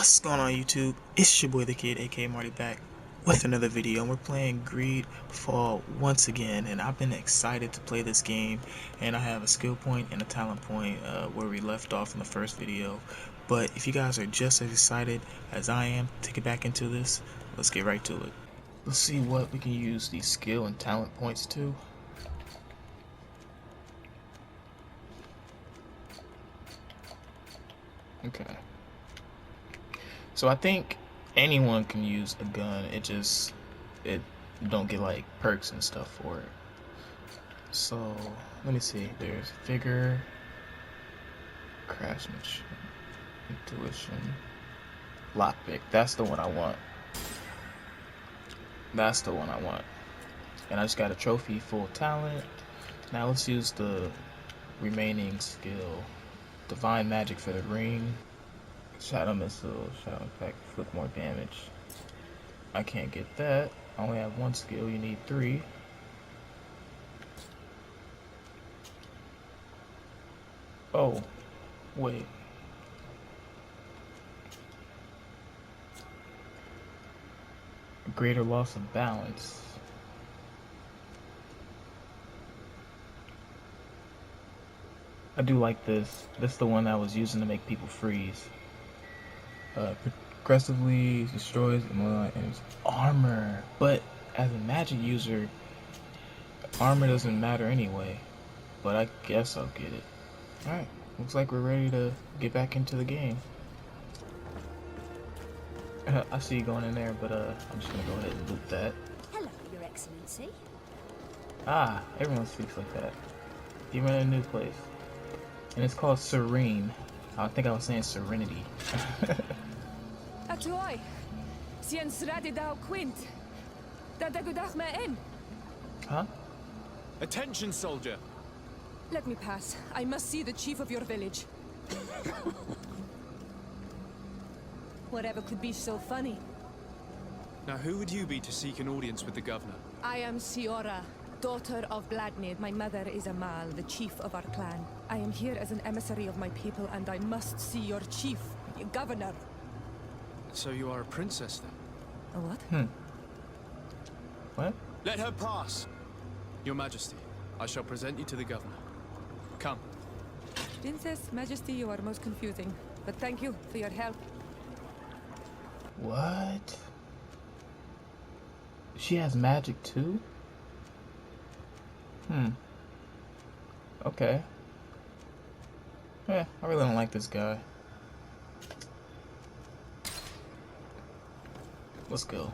What's going on YouTube? It's your boy the Kid, aka Marty, back with another video, and we're playing GreedFall once again. And I've been excited to play this game, and I have a skill point and a talent point where we left off in the first video. But if you guys are just as excited as I am to get back into this, let's get right to it. Let's see what we can use these skill and talent points to. Okay. So I think anyone can use a gun. It don't get like perks and stuff for it. So let me see. There's figure, craftsmanship, intuition, lockpick. That's the one I want. That's the one I want. And I just got a trophy, full talent. Now let's use the remaining skill. Divine magic for the ring. Shadow missile, shadow impact, flip more damage. I can't get that. I only have one skill, you need 3. Oh, wait. Greater loss of balance. I do like this. This is the one I was using to make people freeze. Progressively destroys enemies' armor, but as a magic user, armor doesn't matter anyway. But I guess I'll get it. Alright, looks like we're ready to get back into the game. I see you going in there, but I'm just gonna go ahead and loot that. Hello, Your Excellency. Ah, everyone speaks like that. Even in a new place. And it's called Serene. I think I was saying Serenity. Atoy, sien sradi dao quint. Dadagudach me in. Huh? Attention, soldier. Let me pass. I must see the chief of your village. Whatever could be so funny. Now, who would you be to seek an audience with the governor? I am Siora, daughter of Bladnid. My mother is Amal, the chief of our clan. I am here as an emissary of my people, and I must see your chief, your governor. So you are a princess, then? A what? What? Let her pass! Your Majesty, I shall present you to the governor. Come. Princess, Majesty, you are most confusing. But thank you for your help. What? She has magic too? Okay. Yeah, I really don't like this guy. Let's go.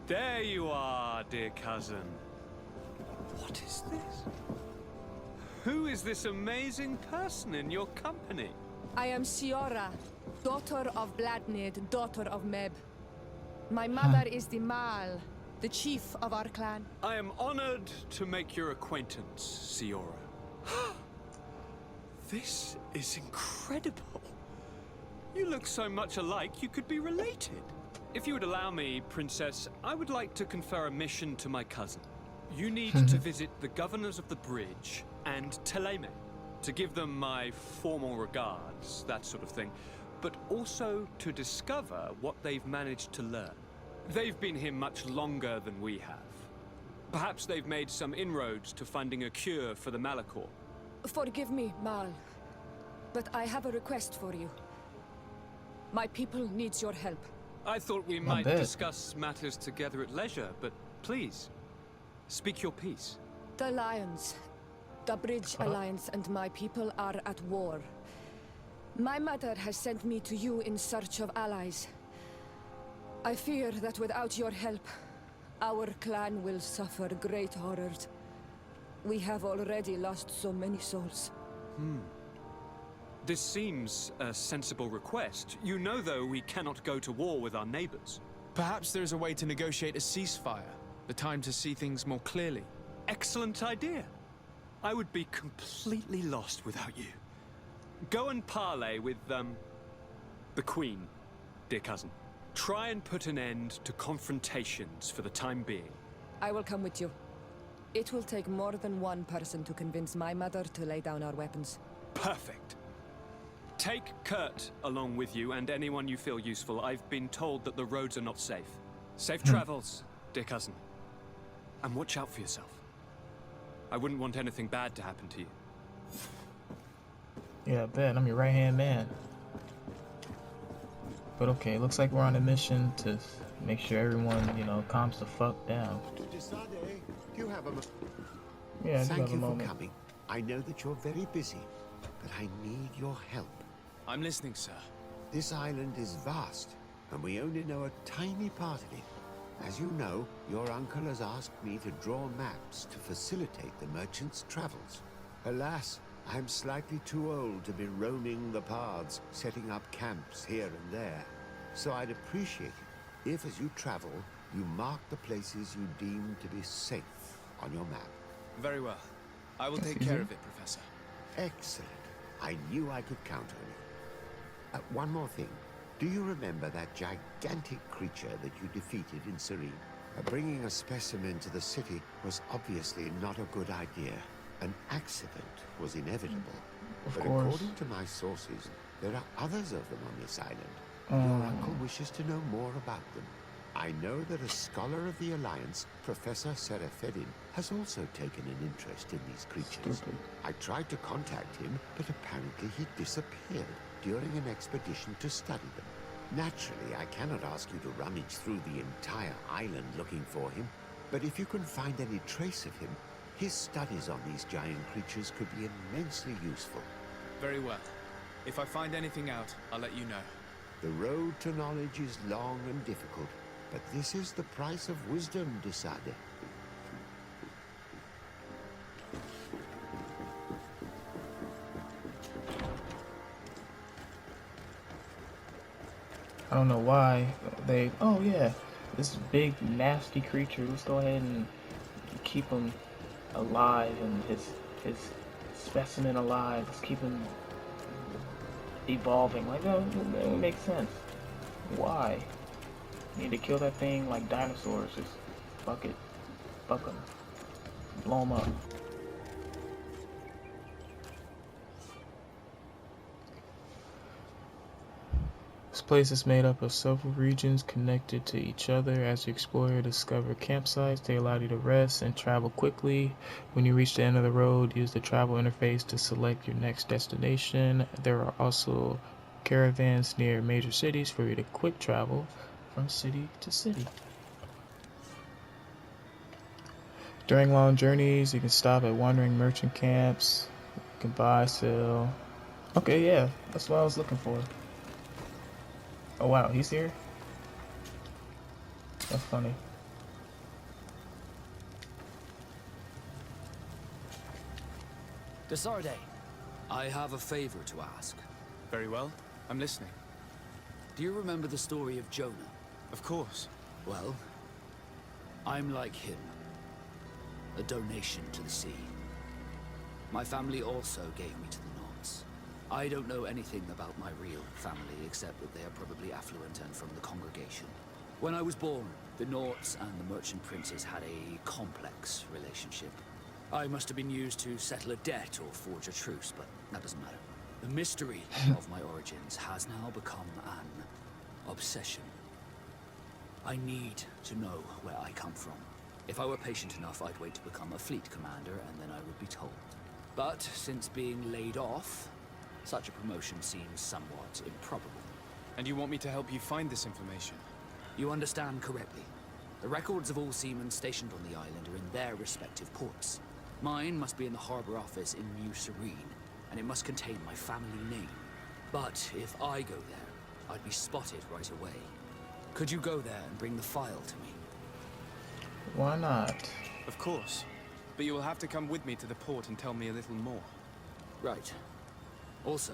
There you are, dear cousin. What is this? Who is this amazing person in your company? I am Siora, daughter of Bladnid, daughter of Meb. My mother is the Mal, the chief of our clan. I am honored to make your acquaintance, Siora. This is incredible. You look so much alike you could be related. If you would allow me, Princess, I would like to confer a mission to my cousin. You need to visit the governors of the bridge and Teleme to give them my formal regards, that sort of thing, but also to discover what they've managed to learn. They've been here much longer than we have. Perhaps they've made some inroads to finding a cure for the Malachor. Forgive me, Mal, but I have a request for you. My people needs your help. I thought we might discuss matters together at leisure, but please, speak your piece. The Lions, the Bridge Alliance and my people are at war. My mother has sent me to you in search of allies. I fear that without your help, our clan will suffer great horrors. We have already lost so many souls. This seems a sensible request. You know, though, we cannot go to war with our neighbors. Perhaps there's a way to negotiate a ceasefire. The time to see things more clearly. Excellent idea. I would be completely lost without you. Go and parley with, the Queen, dear cousin. Try and put an end to confrontations for the time being. I will come with you. It will take more than one person to convince my mother to lay down our weapons. Perfect. Take Kurt along with you and anyone you feel useful. I've been told that the roads are not safe. Safe travels, dear cousin. And watch out for yourself. I wouldn't want anything bad to happen to you. Yeah, I bet. I'm your right-hand man. But okay, looks like we're on a mission to make sure everyone, you know, calms the fuck down. You have a Yeah, I do Thank have a you for moment. coming. I know that you're very busy, but I need your help. I'm listening, sir. This island is vast, and we only know a tiny part of it. As you know, your uncle has asked me to draw maps to facilitate the merchant's travels. Alas, I'm slightly too old to be roaming the paths, setting up camps here and there. So I'd appreciate it if, as you travel, you mark the places you deem to be safe on your map. Very well. I will That's take care easy. of it, Professor. Excellent. I knew I could count on you. One more thing. Do you remember that gigantic creature that you defeated in Serene? Bringing a specimen to the city was obviously not a good idea. An accident was inevitable. Of But course. according to my sources, there are others of them on this island. Your uncle wishes to know more about them. I know that a scholar of the Alliance, Professor Serene, has also taken an interest in these creatures. Stupid. I tried to contact him, but apparently he disappeared during an expedition to study them. Naturally, I cannot ask you to rummage through the entire island looking for him, but if you can find any trace of him, his studies on these giant creatures could be immensely useful. Very well. If I find anything out, I'll let you know. The road to knowledge is long and difficult, but this is the price of wisdom, Desade. I don't know why they. Oh yeah, this big nasty creature. Let's go ahead and keep him alive and his specimen alive. Let's keep him evolving. Like that would make sense. Why? Need to kill that thing like dinosaurs. Just fuck it, fuck him, blow him up. This place is made up of several regions connected to each other. As you explore and discover campsites, they allow you to rest and travel quickly. When you reach the end of the road, use the travel interface to select your next destination. There are also caravans near major cities for you to quick travel from city to city. During long journeys, you can stop at wandering merchant camps. You can buy, sell. Okay, yeah, that's what I was looking for. Oh wow, he's here? That's funny. Desarde, I have a favor to ask. Very well. I'm listening. Do you remember the story of Jonah? Of course. Well, I'm like him. A donation to the sea. My family also gave me to the Knots. I don't know anything about my real family, except that they are probably affluent and from the congregation. When I was born, the Knots and the merchant princes had a complex relationship. I must have been used to settle a debt or forge a truce, but that doesn't matter. The mystery of my origins has now become an obsession. I need to know where I come from. If I were patient enough, I'd wait to become a fleet commander, and then I would be told. But since being laid off, such a promotion seems somewhat improbable. And you want me to help you find this information? You understand correctly. The records of all seamen stationed on the island are in their respective ports. Mine must be in the harbor office in New Serene, and it must contain my family name. But if I go there, I'd be spotted right away. Could you go there and bring the file to me? Why not? Of course. But you will have to come with me to the port and tell me a little more. Right. Also,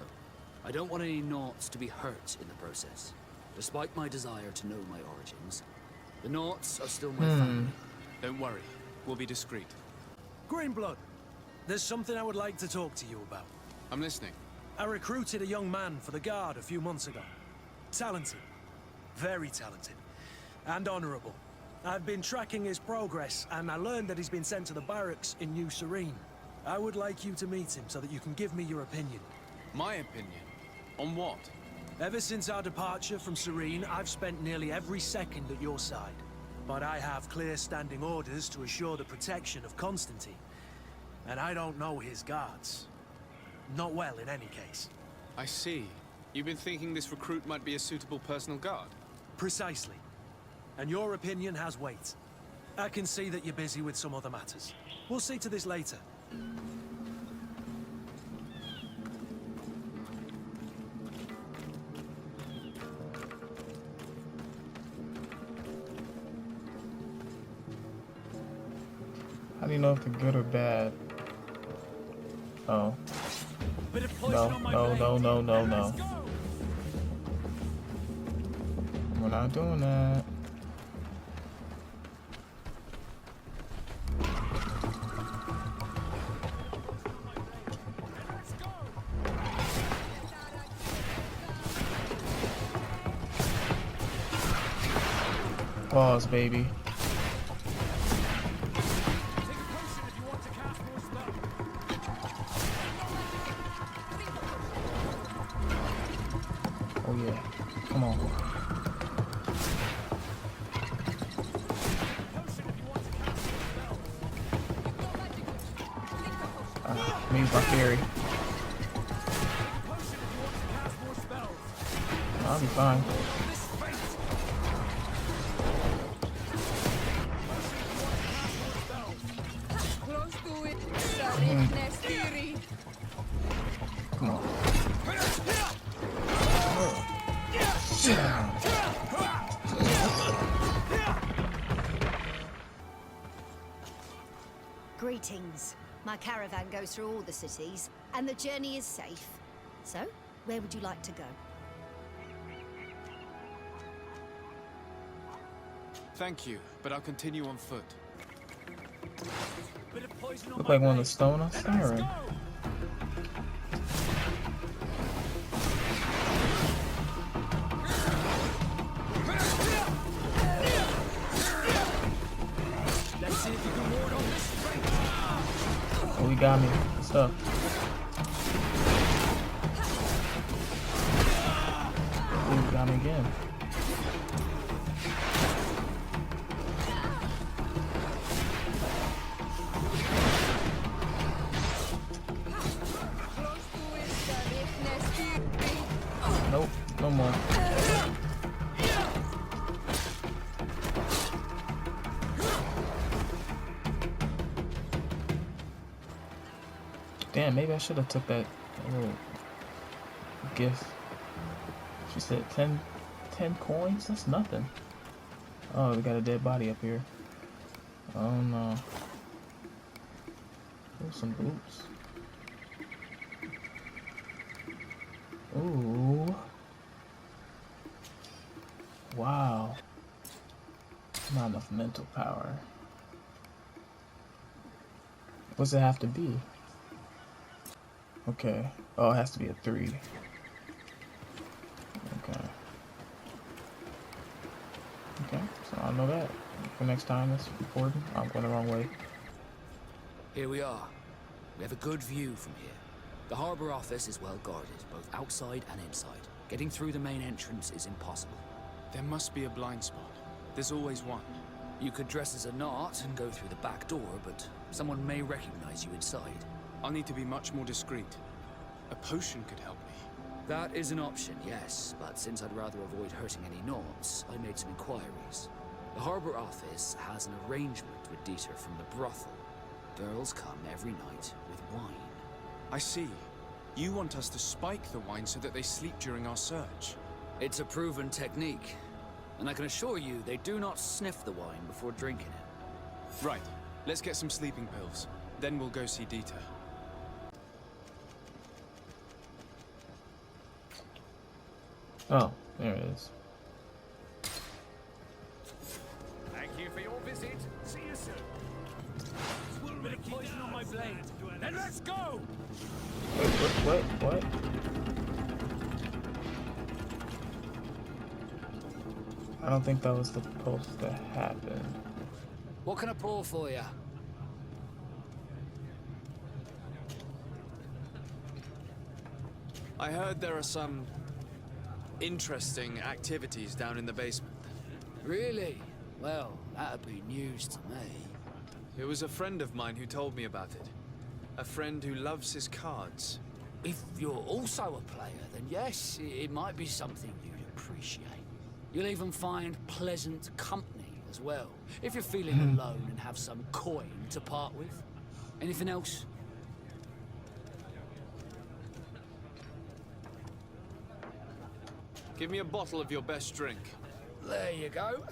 I don't want any Knots to be hurt in the process. Despite my desire to know my origins, the Knots are still my family. Don't worry. We'll be discreet. Greenblood, there's something I would like to talk to you about. I'm listening. I recruited a young man for the Guard a few months ago. Talented. Very talented. And honorable. I've been tracking his progress, and I learned that he's been sent to the barracks in New Serene. I would like you to meet him so that you can give me your opinion. My opinion? On what? Ever since our departure from Serene, I've spent nearly every second at your side. But I have clear standing orders to assure the protection of Constantine. And I don't know his guards. Not well, in any case. I see. You've been thinking this recruit might be a suitable personal guard? Precisely. And your opinion has weight. I can see that you're busy with some other matters. We'll see to this later. How do you know if they're good or bad? Oh. No. We're not doing that. Pause, baby. Oh yeah, come on. Me by Fairy. I'll be fine. Come on. Greetings. My caravan goes through all the cities, and the journey is safe. So, where would you like to go? Thank you, but I'll continue on foot. Look like one of the stone on Serene. Oh, he got me. What's up? Oh, he got me again. Nope, no more. Damn, maybe I should have took that little gift. She said 10 coins? That's nothing. Oh, we got a dead body up here. Oh no. Oh, some boots. Ooh. Wow. Not enough mental power. What's it have to be? Okay. Oh, it has to be a 3. Okay. Okay, so I'll know that. For next time it's important. I'm going the wrong way. Here we are. We have a good view from here. The harbor office is well guarded, both outside and inside. Getting through the main entrance is impossible. There must be a blind spot. There's always one. You could dress as a knot and go through the back door, but someone may recognize you inside. I'll need to be much more discreet. A potion could help me. That is an option, yes, but since I'd rather avoid hurting any knots, I made some inquiries. The harbor office has an arrangement with Dieter from the brothel. Girls come every night with wine. I see. You want us to spike the wine so that they sleep during our search. It's a proven technique, and I can assure you they do not sniff the wine before drinking it. Right. Let's get some sleeping pills. Then we'll go see Dieter. Oh, there it is. Thank you for your visit. See you soon. Bit of poison on my blade. Then let's go! What? I don't think that was supposed to happen. What can I pour for you? I heard there are some interesting activities down in the basement. Really? Well, that'd be news to me. It was a friend of mine who told me about it. A friend who loves his cards. If you're also a player, then yes, it might be something you'd appreciate. You'll even find pleasant company as well, if you're feeling alone and have some coin to part with. Anything else? Give me a bottle of your best drink. There you go.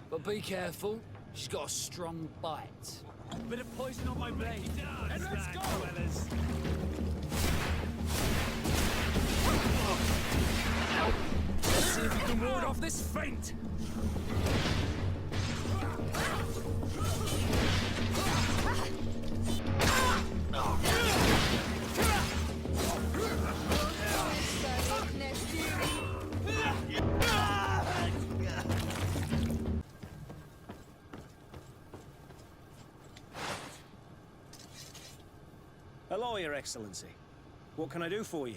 But be careful, she's got a strong bite. Bit of poison on my blade. And let's go! Let's see if you can ward off this feint. Hello, Your Excellency. What can I do for you?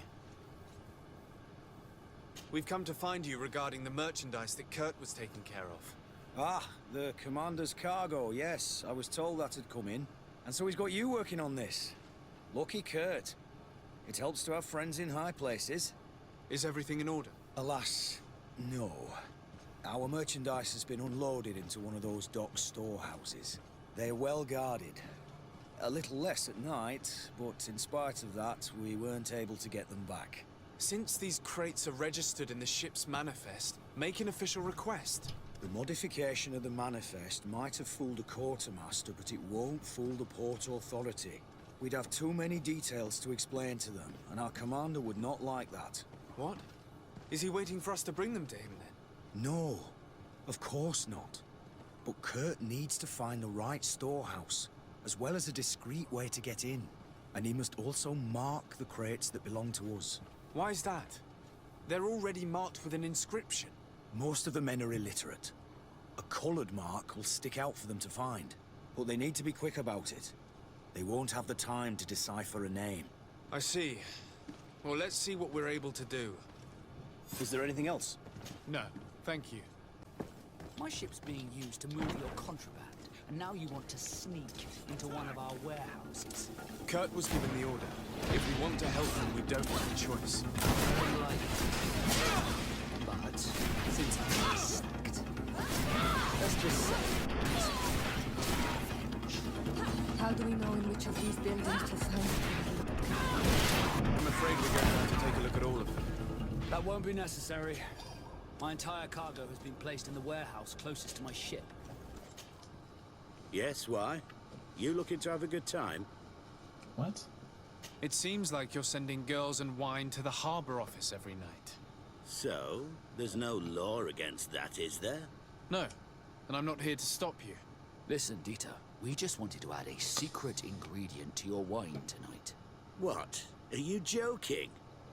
We've come to find you regarding the merchandise that Kurt was taking care of. Ah, the Commander's cargo, yes. I was told that had come in. And so he's got you working on this. Lucky Kurt. It helps to have friends in high places. Is everything in order? Alas, no. Our merchandise has been unloaded into one of those dock storehouses. They're well guarded. A little less at night, but in spite of that, we weren't able to get them back. Since these crates are registered in the ship's manifest, make an official request. The modification of the manifest might have fooled a quartermaster, but it won't fool the Port Authority. We'd have too many details to explain to them, and our commander would not like that. What? Is he waiting for us to bring them to him then? No, of course not. But Kurt needs to find the right storehouse, as well as a discreet way to get in. And he must also mark the crates that belong to us. Why is that? They're already marked with an inscription. Most of the men are illiterate. A colored mark will stick out for them to find, but they need to be quick about it. They won't have the time to decipher a name. I see. Well, let's see what we're able to do. Is there anything else? No, thank you. My ship's being used to move your contraband, and now you want to sneak into one of our warehouses. Kurt was given the order. If we want to help him, we don't have a choice. Very likely. But since I'm sacked, let's just say How do we know in which of these buildings to find? I'm afraid we're going to have to take a look at all of them. that won't be necessary. My entire cargo has been placed in the warehouse closest to my ship. Yes, why? You looking to have a good time? What? It seems like you're sending girls and wine to the harbor office every night. So, there's no law against that, is there? No, and I'm not here to stop you. Listen, Dieter, we just wanted to add a secret ingredient to your wine tonight. What? Are you joking?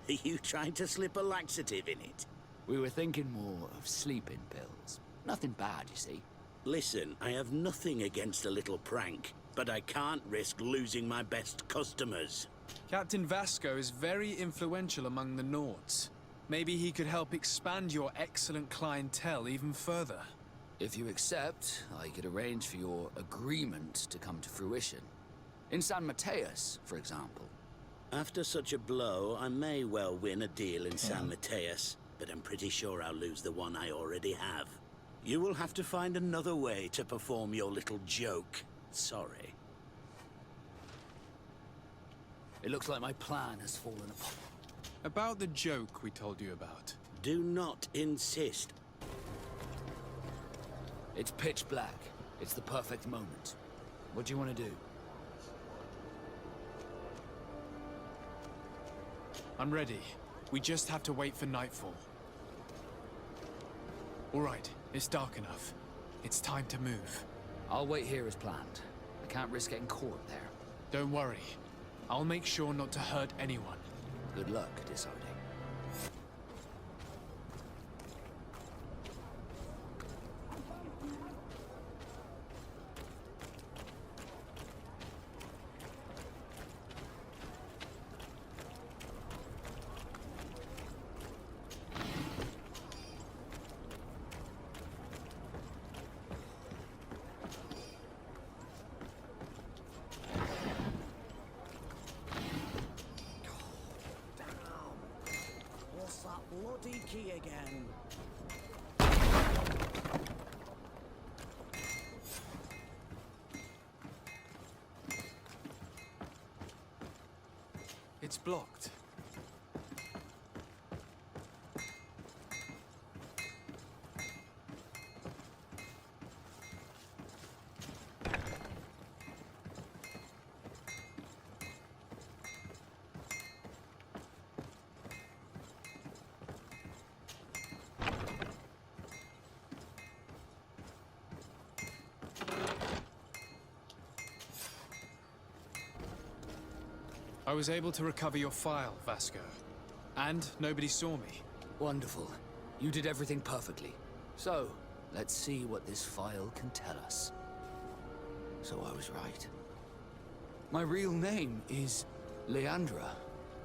Are you trying to slip a laxative in it? We were thinking more of sleeping pills. Nothing bad, you see. Listen, I have nothing against a little prank, but I can't risk losing my best customers. Captain Vasco is very influential among the Nords. Maybe he could help expand your excellent clientele even further. If you accept, I could arrange for your agreement to come to fruition. In San Mateus, for example. After such a blow, I may well win a deal in San Mateus, but I'm pretty sure I'll lose the one I already have. You will have to find another way to perform your little joke. Sorry. It looks like my plan has fallen apart. About the joke we told you about. Do not insist. It's pitch black. It's the perfect moment. What do you want to do? I'm ready. We just have to wait for nightfall. All right, it's dark enough. It's time to move. I'll wait here as planned. I can't risk getting caught there. Don't worry. I'll make sure not to hurt anyone. Good luck deciding. bloody key again. It's blocked. I was able to recover your file, Vasco. And nobody saw me. Wonderful. You did everything perfectly. So, let's see what this file can tell us. So I was right. My real name is Leandra,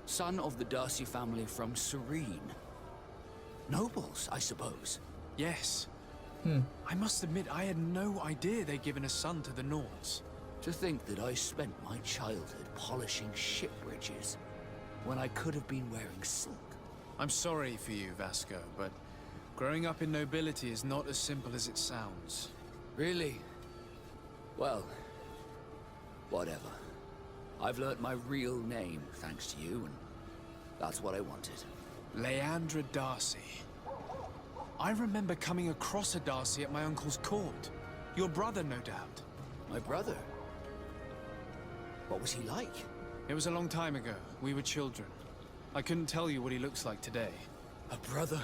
son of the Darcy family from Serene. Nobles, I suppose. Yes. I must admit, I had no idea they'd given a son to the Nords. To think that I spent my childhood polishing ship bridges, when I could have been wearing silk. I'm sorry for you, Vasco, but growing up in nobility is not as simple as it sounds. Really? Well, whatever. I've learnt my real name, thanks to you, and that's what I wanted. Leandra Darcy. I remember coming across a Darcy at my uncle's court. Your brother, no doubt. My brother? What was he like? It was a long time ago. We were children. I couldn't tell you what he looks like today. A brother?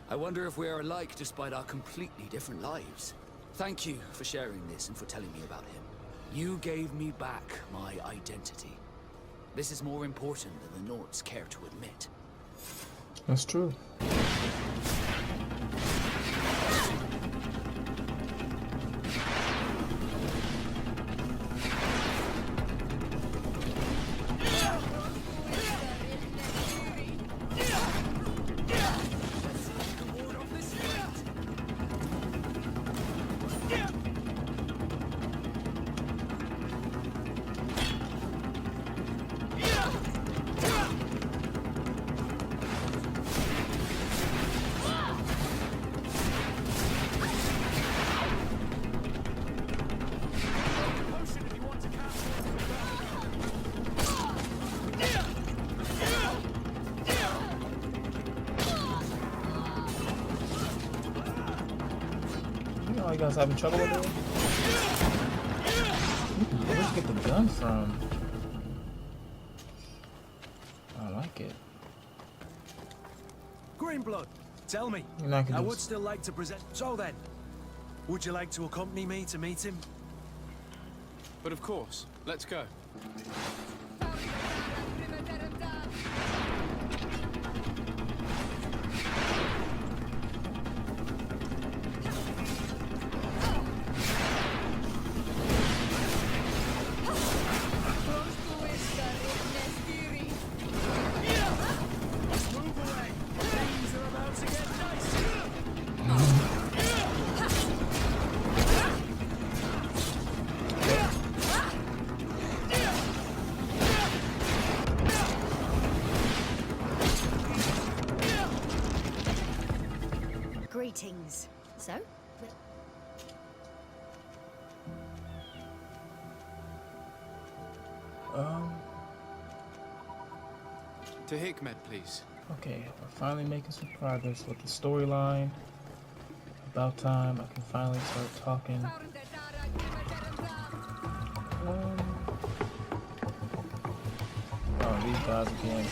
I wonder if we are alike despite our completely different lives. Thank you for sharing this and for telling me about him. You gave me back my identity. This is more important than the Nords care to admit. That's true. You guys having trouble with it? Where'd you get the gun from? I like it. Greenblood, tell me. I would still like to present. So then, would you like to accompany me to meet him? But of course, let's go. Greetings. So? To Hikmet, please. Okay, we're finally making some progress with the storyline. About time I can finally start talking. Oh, these guys again.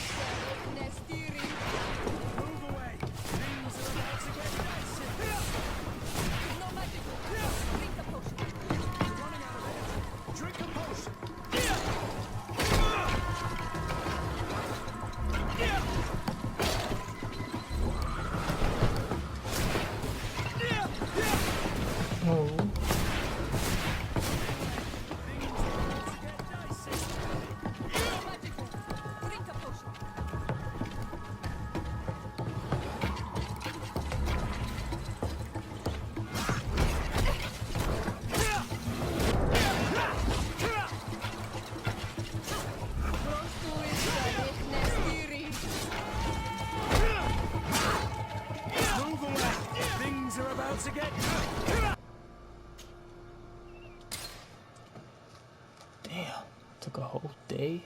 to get... Damn, took a whole day.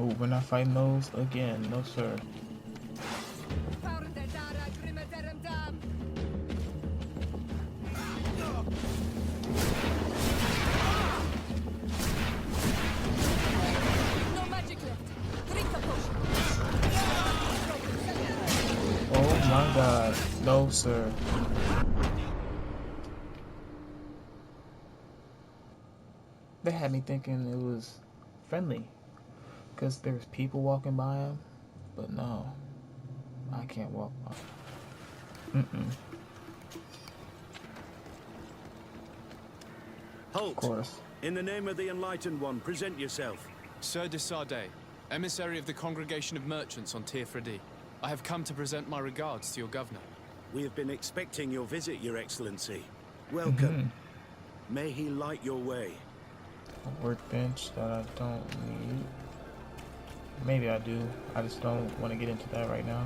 Oh, we're not fighting those again, no sir. Oh my god, no sir. They had me thinking it was friendly, because there's people walking by him, but no, I can't walk by. Halt! Of course. In the name of the Enlightened One, present yourself. Sir de Sardet, emissary of the Congregation of Merchants on Tirfredi. I have come to present my regards to your governor. We have been expecting your visit, Your Excellency. Welcome. May he light your way. A workbench that I don't need. Maybe I do. I just don't want to get into that right now.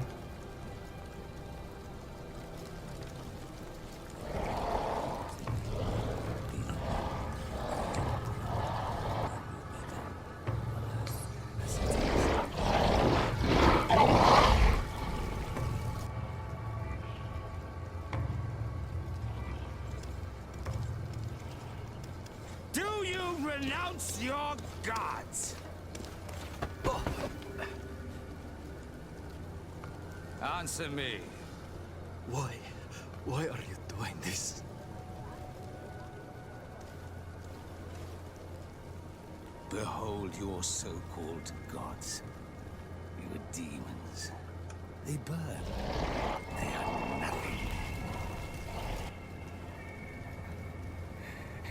Do you renounce your gods? Answer me. Why? Why are you doing this? Behold your so-called gods. Your demons. They burn. They are nothing.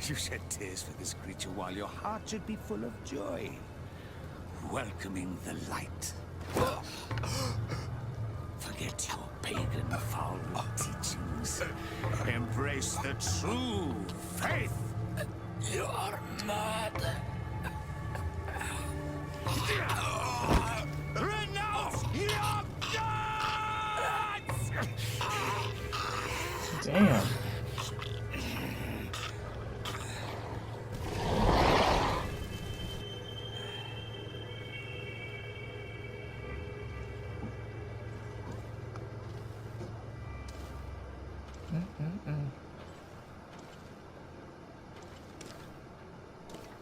You shed tears for this creature while your heart should be full of joy. Welcoming the light. Forget your pagan foul teachings. Embrace the true faith. You are mad. Renounce your gods! Damn.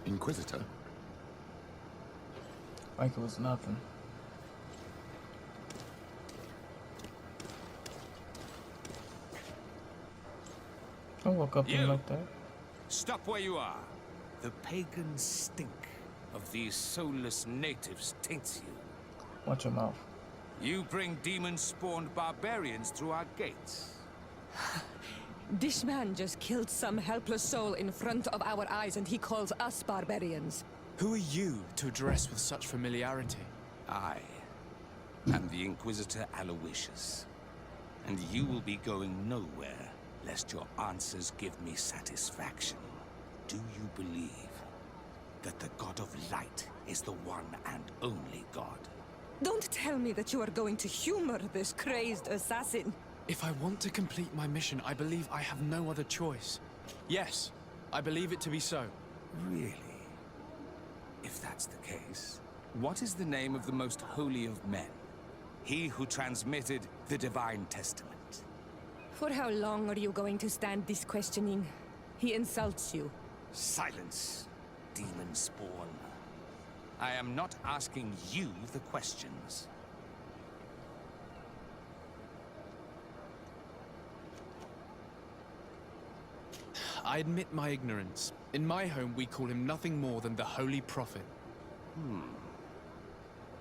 Inquisitor? Like it was nothing. Don't walk up to me like that. Stop where you are. The pagan stink of these soulless natives taints you. Watch your mouth. You bring demon-spawned barbarians through our gates. This man just killed some helpless soul in front of our eyes, and he calls us barbarians. Who are you to address with such familiarity? I am the Inquisitor Aloysius, and you will be going nowhere lest your answers give me satisfaction. Do you believe that the God of Light is the one and only God. Don't tell me that you are going to humor this crazed assassin. If I want to complete my mission, I believe I have no other choice. Yes, I believe it to be so. Really? If that's the case, what is the name of the most holy of men? He who transmitted the divine testament. For how long are you going to stand this questioning? He insults you. Silence, demon spawn. I am not asking you the questions. I admit my ignorance. In my home, we call him nothing more than the Holy Prophet.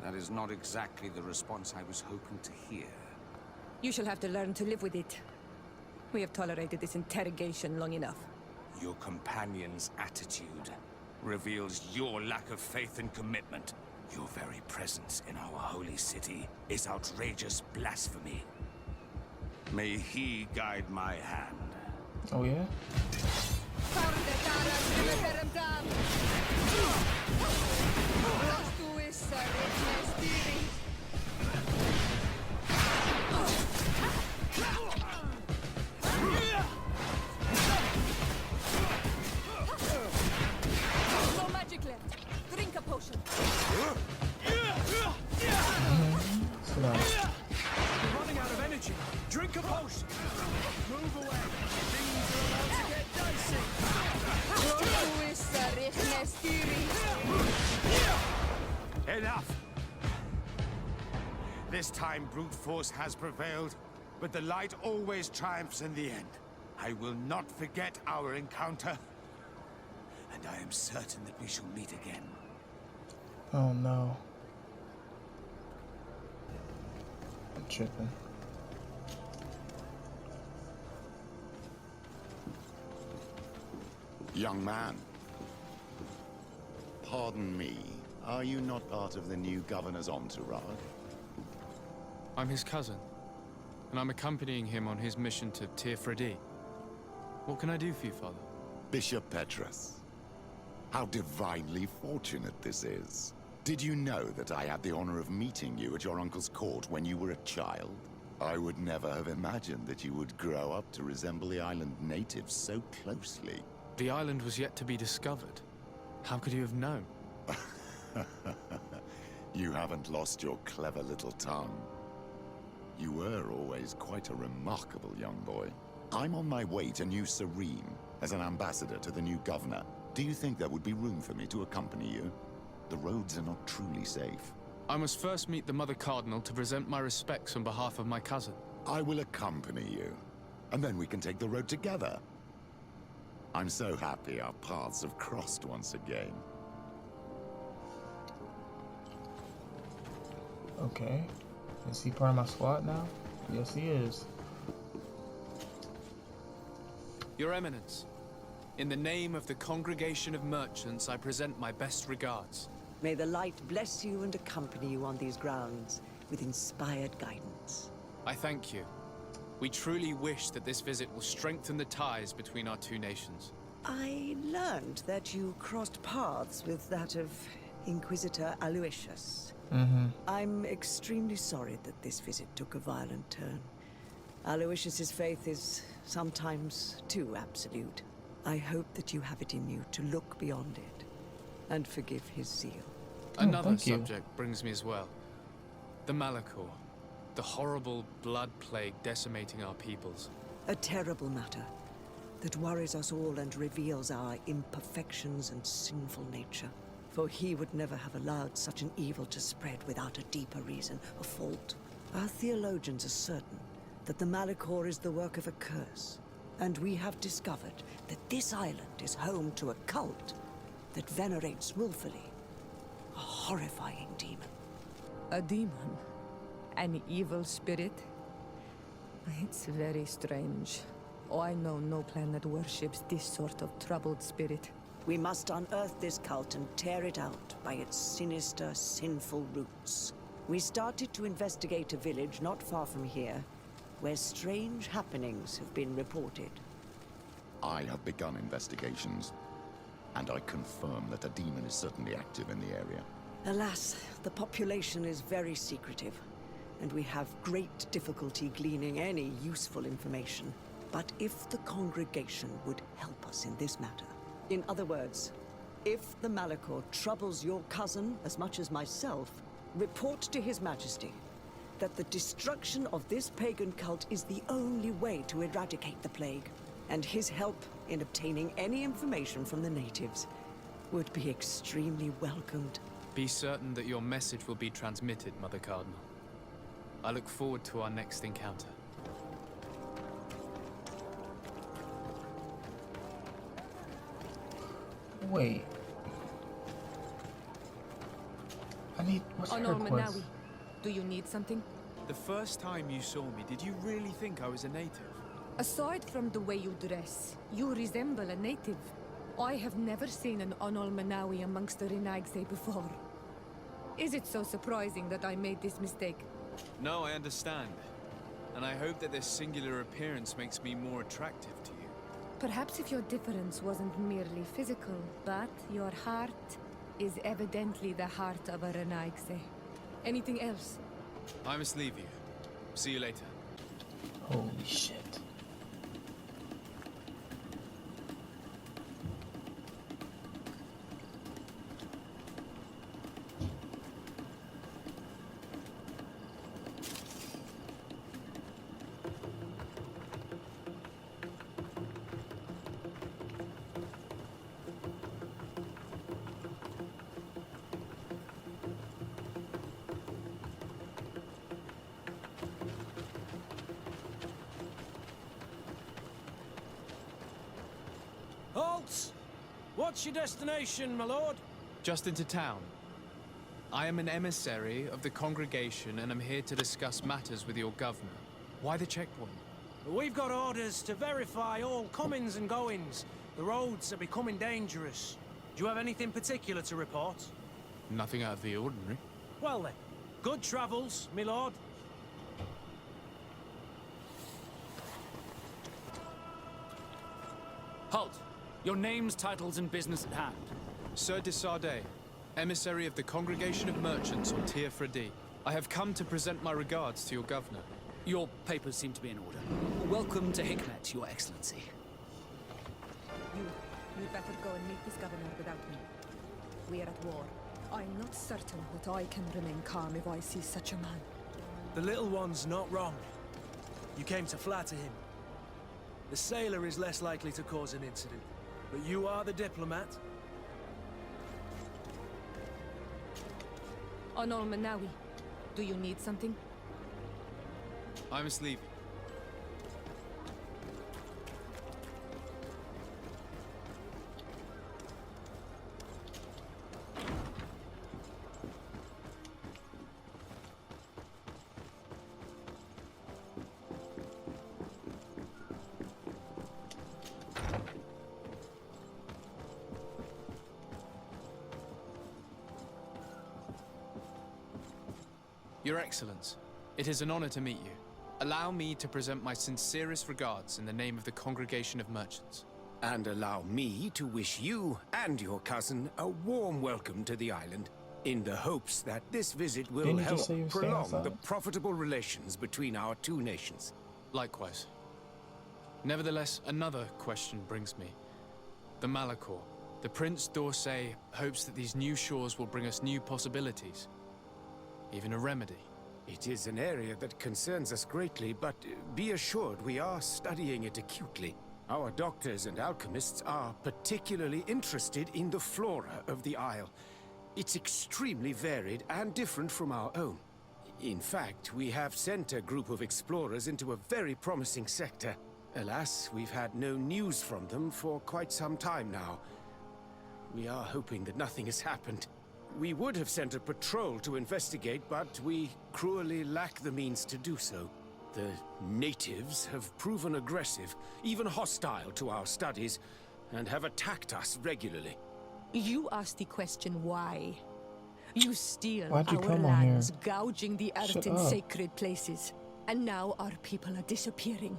That is not exactly the response I was hoping to hear. You shall have to learn to live with it. We have tolerated this interrogation long enough. Your companion's attitude reveals your lack of faith and commitment. Your very presence in our holy city is outrageous blasphemy. May he guide my hand. Oh yeah? No magic left. Drink a potion. Sit down. You're running out of energy. Drink a potion. Move away. Things are about to get dicey. Enough! This time brute force has prevailed, but the light always triumphs in the end. I will not forget our encounter, and I am certain that we shall meet again. Oh no. I'm tripping. Young man. Pardon me. Are you not part of the new governor's entourage? I'm his cousin, and I'm accompanying him on his mission to Tirfredi. What can I do for you, Father? Bishop Petrus. How divinely fortunate this is. Did you know that I had the honor of meeting you at your uncle's court when you were a child? I would never have imagined that you would grow up to resemble the island natives so closely. The island was yet to be discovered. How could you have known? You haven't lost your clever little tongue. You were always quite a remarkable young boy. I'm on my way to New Serene as an ambassador to the new governor. Do you think there would be room for me to accompany you? The roads are not truly safe. I must first meet the Mother Cardinal to present my respects on behalf of my cousin. I will accompany you, and then we can take the road together. I'm so happy our paths have crossed once again. Okay. Is he part of my squad now? Yes, he is. Your Eminence, in the name of the Congregation of Merchants, I present my best regards. May the light bless you and accompany you on these grounds with inspired guidance. I thank you. We truly wish that this visit will strengthen the ties between our two nations. I learned that you crossed paths with that of Inquisitor Aloysius. I'm extremely sorry that this visit took a violent turn. Aloysius's faith is sometimes too absolute. I hope that you have it in you to look beyond it and forgive his zeal. Another subject brings me as well. The Malachor. The horrible blood plague decimating our peoples. A terrible matter that worries us all and reveals our imperfections and sinful nature. For he would never have allowed such an evil to spread without a deeper reason, a fault. Our theologians are certain that the Malachor is the work of a curse, and we have discovered that this island is home to a cult that venerates willfully a horrifying demon. A demon? An evil spirit? It's very strange. Oh, I know no planet worships this sort of troubled spirit. We must unearth this cult and tear it out by its sinister, sinful roots. We started to investigate a village not far from here, where strange happenings have been reported. I have begun investigations, and I confirm that a demon is certainly active in the area. Alas, the population is very secretive, and we have great difficulty gleaning any useful information. But if the congregation would help us in this matter, in other words, if the Malachor troubles your cousin as much as myself, report to His Majesty that the destruction of this pagan cult is the only way to eradicate the plague, and his help in obtaining any information from the natives would be extremely welcomed. Be certain that your message will be transmitted, Mother Cardinal. I look forward to our next encounter. Wait. I need... what's her quest? Manawi, do you need something? The first time you saw me, did you really think I was a native? Aside from the way you dress, you resemble a native. I have never seen an Onol Manawi amongst the Renaigse before. Is it so surprising that I made this mistake? No, I understand. And I hope that this singular appearance makes me more attractive to you. Perhaps if your difference wasn't merely physical, but your heart is evidently the heart of a Renaigse. Anything else? I must leave you. See you later. Holy shit. Halt! What's your destination, my lord? Just into town. I am an emissary of the congregation and am here to discuss matters with your governor. Why the checkpoint? We've got orders to verify all comings and goings. The roads are becoming dangerous. Do you have anything particular to report? Nothing out of the ordinary. Well then, good travels, my lord. Halt! Your names, titles, and business at hand. Sir de Sardet, emissary of the Congregation of Merchants on Tier Fredi. I have come to present my regards to your governor. Your papers seem to be in order. Welcome to Hikmet, Your Excellency. You'd better go and meet this governor without me. We are at war. I'm not certain that I can remain calm if I see such a man. The little one's not wrong. You came to flatter him. The sailor is less likely to cause an incident, but you are the diplomat. Onol Manawi, do you need something? I must leave. Your Excellence, it is an honor to meet you. Allow me to present my sincerest regards in the name of the Congregation of Merchants. And allow me to wish you and your cousin a warm welcome to the island, in the hopes that this visit will help prolong the profitable relations between our two nations. Likewise. Nevertheless, another question brings me. The Malachor. The Prince d'Orsay hopes that these new shores will bring us new possibilities. Even a remedy. It is an area that concerns us greatly, but be assured we are studying it acutely. Our doctors and alchemists are particularly interested in the flora of the Isle. It's extremely varied and different from our own. In fact, we have sent a group of explorers into a very promising sector. Alas, we've had no news from them for quite some time now. We are hoping that nothing has happened. We would have sent a patrol to investigate, but we cruelly lack the means to do so. The natives have proven aggressive, even hostile to our studies, and have attacked us regularly. You asked the question why. You steal Why'd you our come on lands, here? gouging the earth Shut in up. sacred places. And now our people are disappearing.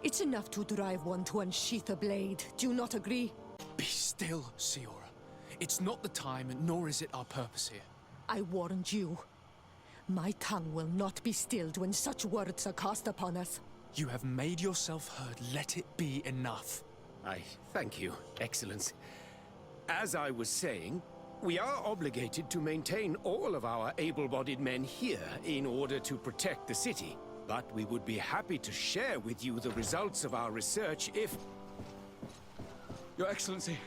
It's enough to drive one to unsheath a blade. Do you not agree? Be still, Siora. It's not the time, and nor is it our purpose here. I warned you. My tongue will not be stilled when such words are cast upon us. You have made yourself heard. Let it be enough. I thank you, Excellency. As I was saying, we are obligated to maintain all of our able-bodied men here in order to protect the city. But we would be happy to share with you the results of our research if... Your Excellency.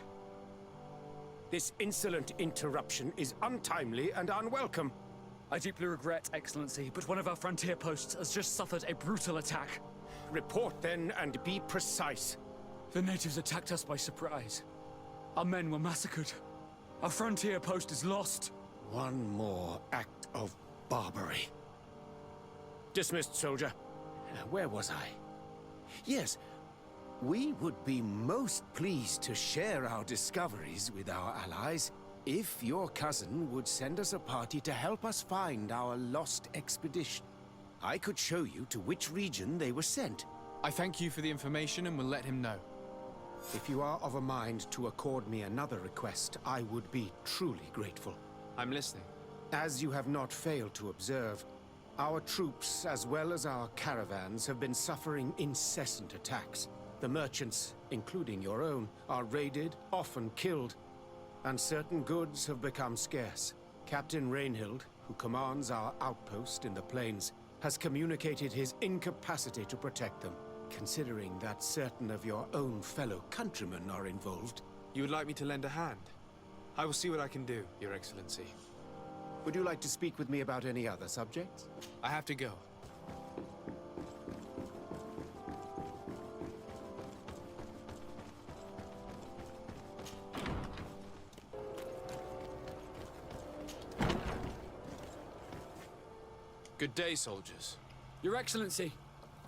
This insolent interruption is untimely and unwelcome. I deeply regret, Excellency, but one of our frontier posts has just suffered a brutal attack. Report then and be precise. The natives attacked us by surprise. Our men were massacred. Our frontier post is lost. One more act of barbarity. Dismissed, soldier. Where was I? Yes, we would be most pleased to share our discoveries with our allies if your cousin would send us a party to help us find our lost expedition. I could show you to which region they were sent. I thank you for the information and will let him know. If you are of a mind to accord me another request, I would be truly grateful. I'm listening. As you have not failed to observe, our troops, as well as our caravans, have been suffering incessant attacks. The merchants, including your own, are raided, often killed, and certain goods have become scarce. Captain Rainhild, who commands our outpost in the plains, has communicated his incapacity to protect them. Considering that certain of your own fellow countrymen are involved... You would like me to lend a hand? I will see what I can do, Your Excellency. Would you like to speak with me about any other subjects? I have to go. Good day, soldiers. Your Excellency.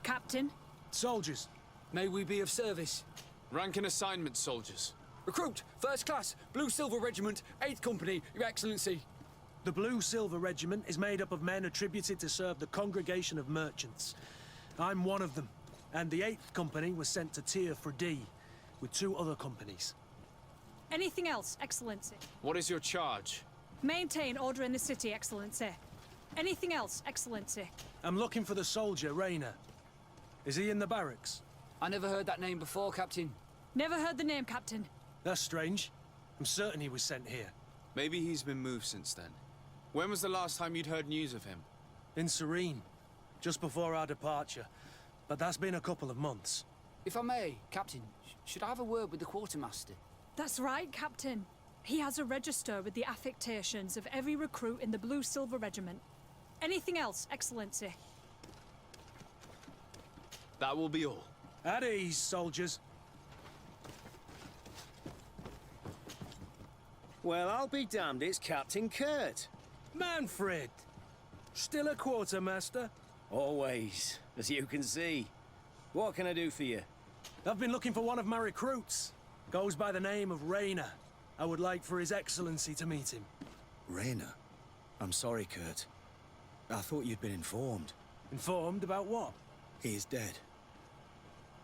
Captain? Soldiers. May we be of service? Rank and assignment, soldiers. Recruit, First Class, Blue Silver Regiment, 8th Company, Your Excellency. The Blue Silver Regiment is made up of men attributed to serve the Congregation of Merchants. I'm one of them, and the 8th Company was sent to Tyr for D, with 2 other companies. Anything else, Excellency? What is your charge? Maintain order in the city, Excellency. Anything else, Excellency? I'm looking for the soldier, Rayner. Is he in the barracks? I never heard that name before, Captain. Never heard the name, Captain. That's strange. I'm certain he was sent here. Maybe he's been moved since then. When was the last time you'd heard news of him? In Serene, just before our departure. But that's been a couple of months. If I may, Captain, should I have a word with the quartermaster? That's right, Captain. He has a register with the affectations of every recruit in the Blue Silver Regiment. Anything else, Excellency? That will be all. At ease, soldiers. Well, I'll be damned, it's Captain Kurt. Manfred! Still a quartermaster? Always, as you can see. What can I do for you? I've been looking for one of my recruits. Goes by the name of Rayner. I would like for His Excellency to meet him. Rayner? I'm sorry, Kurt. I thought you'd been informed. Informed about what? He is dead.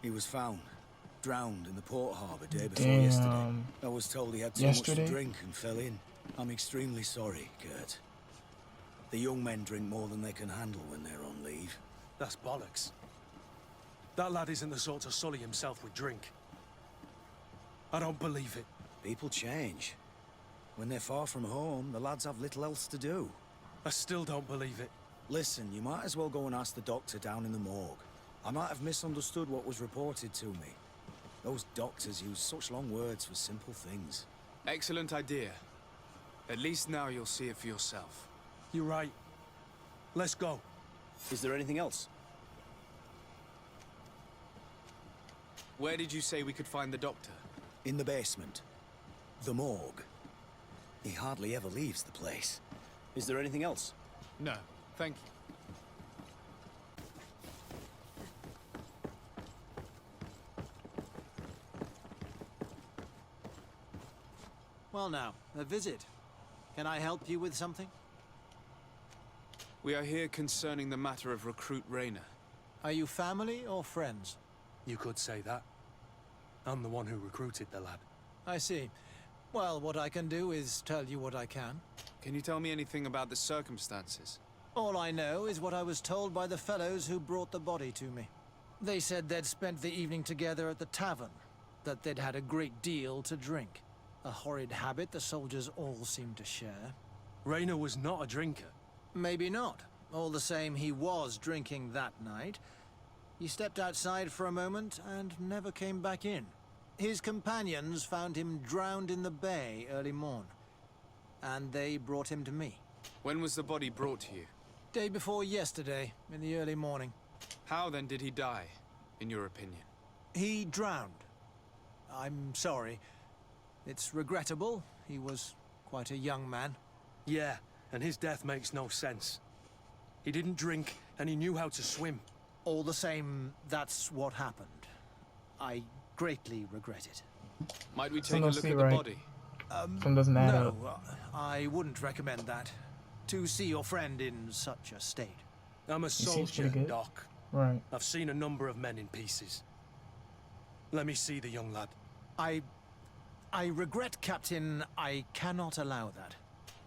He was found, drowned in the port harbour day before Damn. yesterday. I was told he had too much Yesterday? to drink and fell in. I'm extremely sorry, Kurt. The young men drink more than they can handle when they're on leave. That's bollocks. That lad isn't the sort to sully himself with drink. I don't believe it. People change. When they're far from home, the lads have little else to do. I still don't believe it. Listen, you might as well go and ask the doctor down in the morgue. I might have misunderstood what was reported to me. Those doctors use such long words for simple things. Excellent idea. At least now you'll see it for yourself. You're right. Let's go. Is there anything else? Where did you say we could find the doctor? In the basement. The morgue. He hardly ever leaves the place. Is there anything else? No, thank you. Well now, a visit. Can I help you with something? We are here concerning the matter of Recruit Rayner. Are you family or friends? You could say that. I'm the one who recruited the lad. I see. Well, what I can do is tell you what I can. Can you tell me anything about the circumstances? All I know is what I was told by the fellows who brought the body to me. They said they'd spent the evening together at the tavern, that they'd had a great deal to drink. A horrid habit the soldiers all seemed to share. Rainer was not a drinker. Maybe not. All the same, he was drinking that night. He stepped outside for a moment and never came back in. His companions found him drowned in the bay early morn, and they brought him to me. When was the body brought to you? Day before yesterday, in the early morning. How then did he die, in your opinion? He drowned. I'm sorry. It's regrettable. He was quite a young man. Yeah, and his death makes no sense. He didn't drink, and he knew how to swim. All the same, that's what happened. I greatly regret it. Might we take a look at the body? Some doesn't add no, up. I wouldn't recommend that. To see your friend in such a state. I'm a seems soldier, pretty good. Doc. Right. I've seen a number of men in pieces. Let me see the young lad. I regret, Captain. I cannot allow that.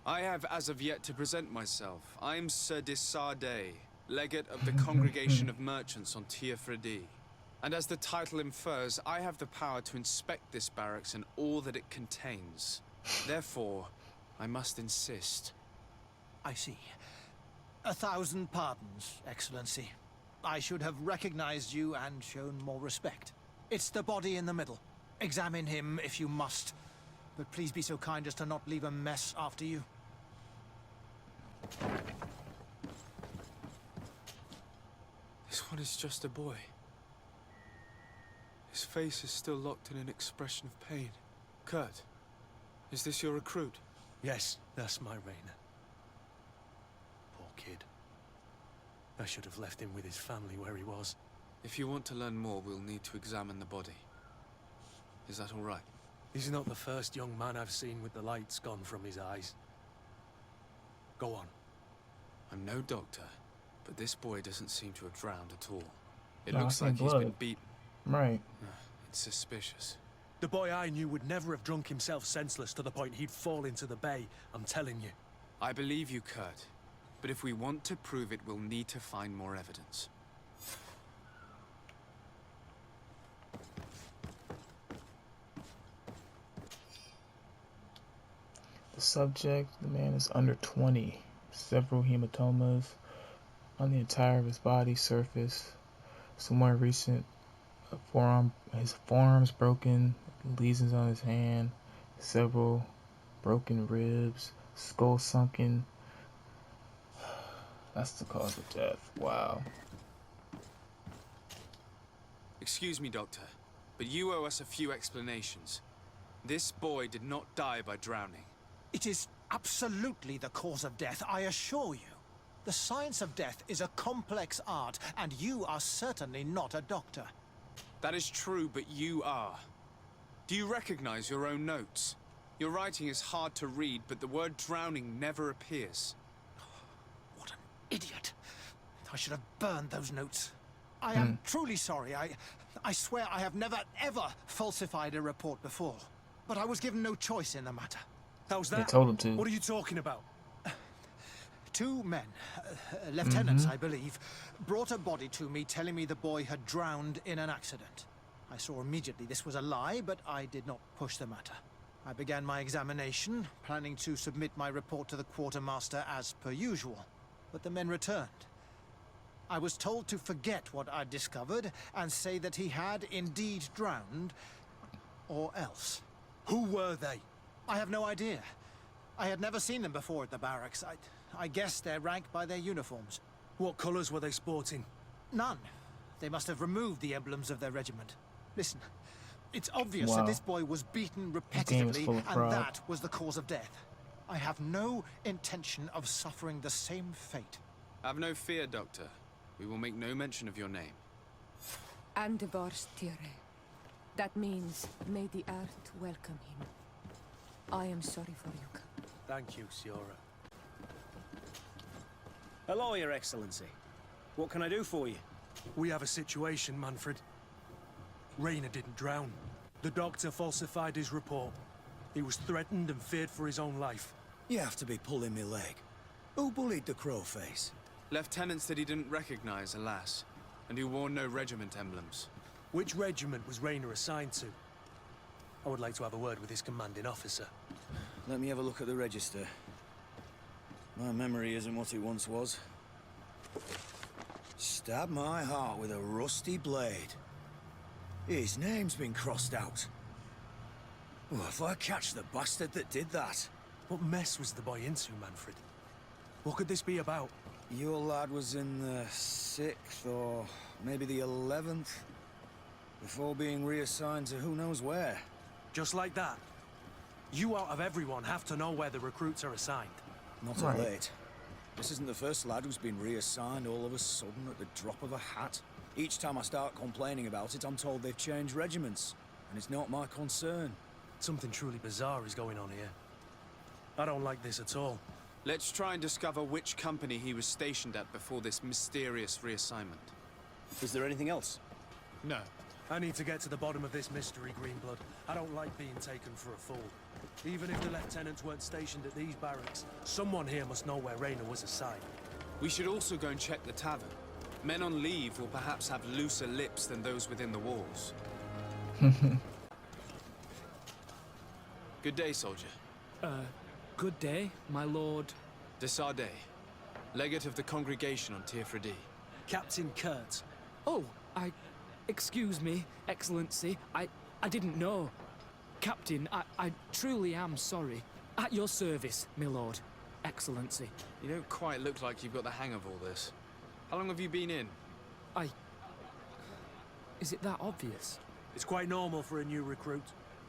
I have as of yet to present myself. I'm Sir Desardet, legate of the Congregation of Merchants on Tir Fredi. And as the title infers, I have the power to inspect this barracks and all that it contains. Therefore, I must insist. I see. 1,000 pardons, Excellency. I should have recognized you and shown more respect. It's the body in the middle. Examine him if you must, but please be so kind as to not leave a mess after you. This one is just a boy. His face is still locked in an expression of pain. Kurt, is this your recruit? Yes, that's my Rainer. Poor kid. I should have left him with his family where he was. If you want to learn more, we'll need to examine the body. Is that all right? He's not the first young man I've seen with the lights gone from his eyes. Go on. I'm no doctor, but this boy doesn't seem to have drowned at all. It No, looks I like see he's blood. been beaten. Right. It's suspicious. The boy I knew would never have drunk himself senseless to the point he'd fall into the bay, I'm telling you. I believe you, Kurt. But if we want to prove it, we'll need to find more evidence. The subject, the man is under 20. Several hematomas on the entire of his body surface. Somewhere recent, his forearm's broken, lesions on his hand, several broken ribs, skull sunken. That's the cause of death. Wow. Excuse me, Doctor, but you owe us a few explanations. This boy did not die by drowning. It is absolutely the cause of death, I assure you. The science of death is a complex art, and you are certainly not a doctor. That is true, but you are. Do you recognize your own notes? Your writing is hard to read, but the word drowning never appears. What an idiot. I should have burned those notes. I am truly sorry. I swear I have never, ever falsified a report before. But I was given no choice in the matter. How's that? They told him to. What are you talking about? 2 men, lieutenants I believe, brought a body to me telling me the boy had drowned in an accident. I saw immediately this was a lie, but I did not push the matter. I began my examination, planning to submit my report to the quartermaster as per usual. But the men returned. I was told to forget what I'd discovered and say that he had indeed drowned, or else. Who were they? I have no idea. I had never seen them before at the barracks. I guessed their rank by their uniforms. What colours were they sporting? None. They must have removed the emblems of their regiment. Listen, it's obvious Wow. that this boy was beaten game is repetitively, full of and fraud. that was the cause of death. I have no intention of suffering the same fate. Have no fear, Doctor. We will make no mention of your name. Andevars Tire. That means, may the earth welcome him. I am sorry for you, Captain. Thank you, Siora. Hello, Your Excellency. What can I do for you? We have a situation, Manfred. Rainer didn't drown. The doctor falsified his report. He was threatened and feared for his own life. You have to be pulling me leg. Who bullied the crowface? Lieutenants that he didn't recognize, alas, and who wore no regiment emblems. Which regiment was Raynor assigned to? I would like to have a word with his commanding officer. Let me have a look at the register. My memory isn't what it once was. Stab my heart with a rusty blade. His name's been crossed out. Oh, if I catch the bastard that did that. What mess was the boy into, Manfred? What could this be about? Your lad was in the 6th or maybe the 11th, before being reassigned to who knows where. Just like that? You out of everyone have to know where the recruits are assigned. Not of late. This isn't the first lad who's been reassigned all of a sudden at the drop of a hat. Each time I start complaining about it, I'm told they've changed regiments, and it's not my concern. Something truly bizarre is going on here. I don't like this at all. Let's try and discover which company he was stationed at before this mysterious reassignment. Is there anything else? No. I need to get to the bottom of this mystery, Greenblood. I don't like being taken for a fool. Even if the lieutenants weren't stationed at these barracks, someone here must know where Raynor was assigned. We should also go and check the tavern. Men on leave will perhaps have looser lips than those within the walls. Good day, soldier. Good day, my lord. De Sardet, legate of the congregation on Tirfredi. Captain Kurt. Oh, excuse me, Excellency. I didn't know. Captain, I truly am sorry. At your service, my lord. Excellency. You don't quite look like you've got the hang of all this. How long have you been in? Is it that obvious? It's quite normal for a new recruit.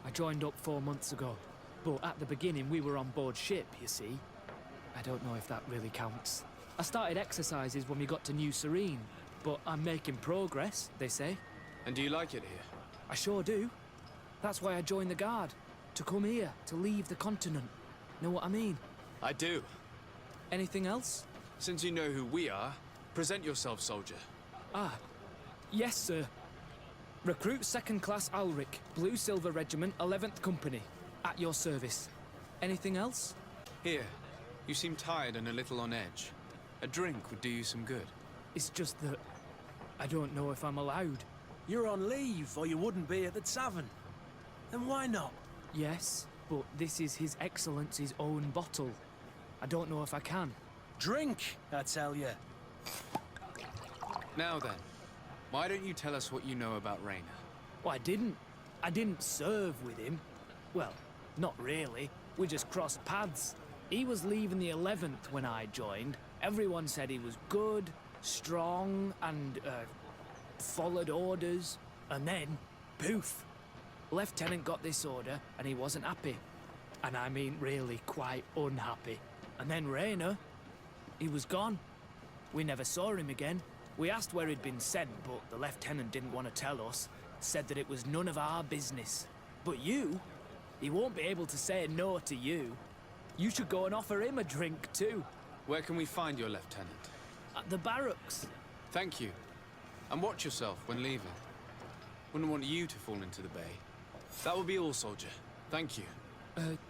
I joined up 4 months ago. But at the beginning, we were on board ship, you see. I don't know if that really counts. I started exercises when we got to New Serene, but I'm making progress, they say. And do you like it here? I sure do. That's why I joined the Guard. To come here, to leave the continent. Know what I mean? I do. Anything else? Since you know who we are, present yourself, soldier. Yes, sir. Recruit 2nd Class Ulrich, Blue Silver Regiment, 11th Company. At your service. Anything else? Here. You seem tired and a little on edge. A drink would do you some good. It's just that I don't know if I'm allowed. You're on leave, or you wouldn't be at the tavern. Then why not? Yes, but this is His Excellency's own bottle. I don't know if I can. Drink, I tell you. Now then, why don't you tell us what you know about Raynor? Well, I didn't serve with him. Well, not really. We just crossed paths. He was leaving the 11th when I joined. Everyone said he was good, strong, and, followed orders. And then, poof. Lieutenant got this order, and he wasn't happy. And I mean really quite unhappy. And then Raynor, he was gone. We never saw him again. We asked where he'd been sent, but the lieutenant didn't want to tell us. Said that it was none of our business. But you... he won't be able to say no to you. You should go and offer him a drink, too. Where can we find your lieutenant? At the barracks. Thank you. And watch yourself when leaving. Wouldn't want you to fall into the bay. That will be all, soldier. Thank you.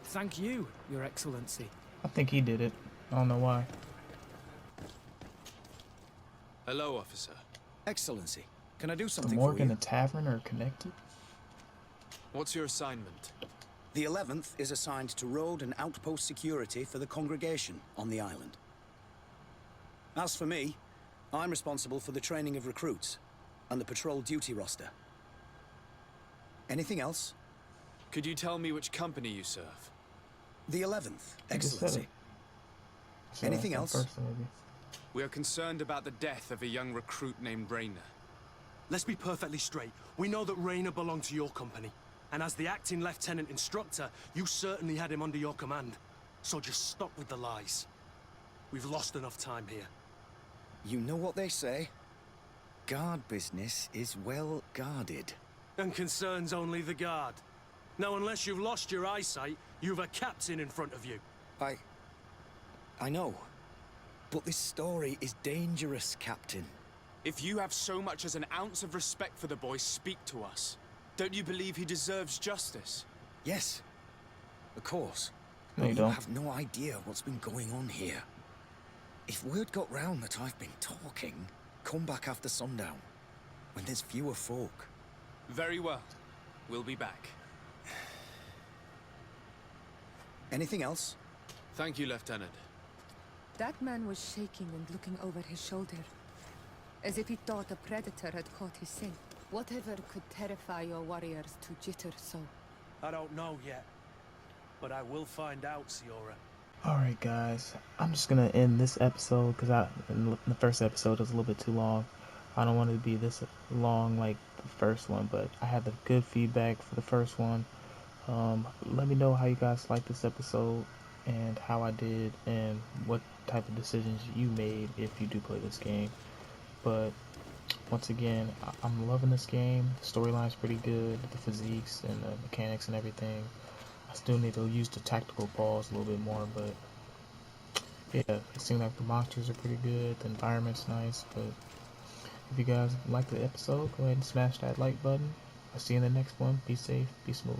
Thank you, Your Excellency. I think he did it. I don't know why. Hello, officer. Excellency, can I do The something morgue for and you? the tavern are connected? What's your assignment? The 11th is assigned to road and outpost security for the congregation on the island. As for me, I'm responsible for the training of recruits and the patrol duty roster. Anything else? Could you tell me which company you serve? The 11th, I just said Excellency. it. So Anything that's else? first, maybe. We are concerned about the death of a young recruit named Raynor. Let's be perfectly straight. We know that Raynor belonged to your company. And as the acting lieutenant instructor, you certainly had him under your command. So just stop with the lies. We've lost enough time here. You know what they say? Guard business is well guarded. And concerns only the guard. Now, unless you've lost your eyesight, you've a captain in front of you. I know. But this story is dangerous, Captain. If you have so much as an ounce of respect for the boy, speak to us. Don't you believe he deserves justice? Yes. Of course. No, you You don't. have no idea what's been going on here. If word got round that I've been talking, come back after sundown, when there's fewer folk. Very well. We'll be back. Anything else? Thank you, Lieutenant. That man was shaking and looking over his shoulder, as if he thought a predator had caught his scent. Whatever could terrify your warriors to jitter so? I don't know yet, but I will find out, Siora. Alright guys, I'm just gonna end this episode because in the first episode was a little bit too long. I don't want it to be this long like the first one, but I had the good feedback for the first one. Let me know how you guys like this episode and how I did and what type of decisions you made if you do play this game. But once again, I'm loving this game. The storyline's pretty good, the physiques and the mechanics and everything. I still need to use the tactical balls a little bit more, but yeah, it seems like the monsters are pretty good, the environment's nice. But if you guys like the episode, go ahead and smash that like button. I'll see you in the next one. Be safe, be smooth.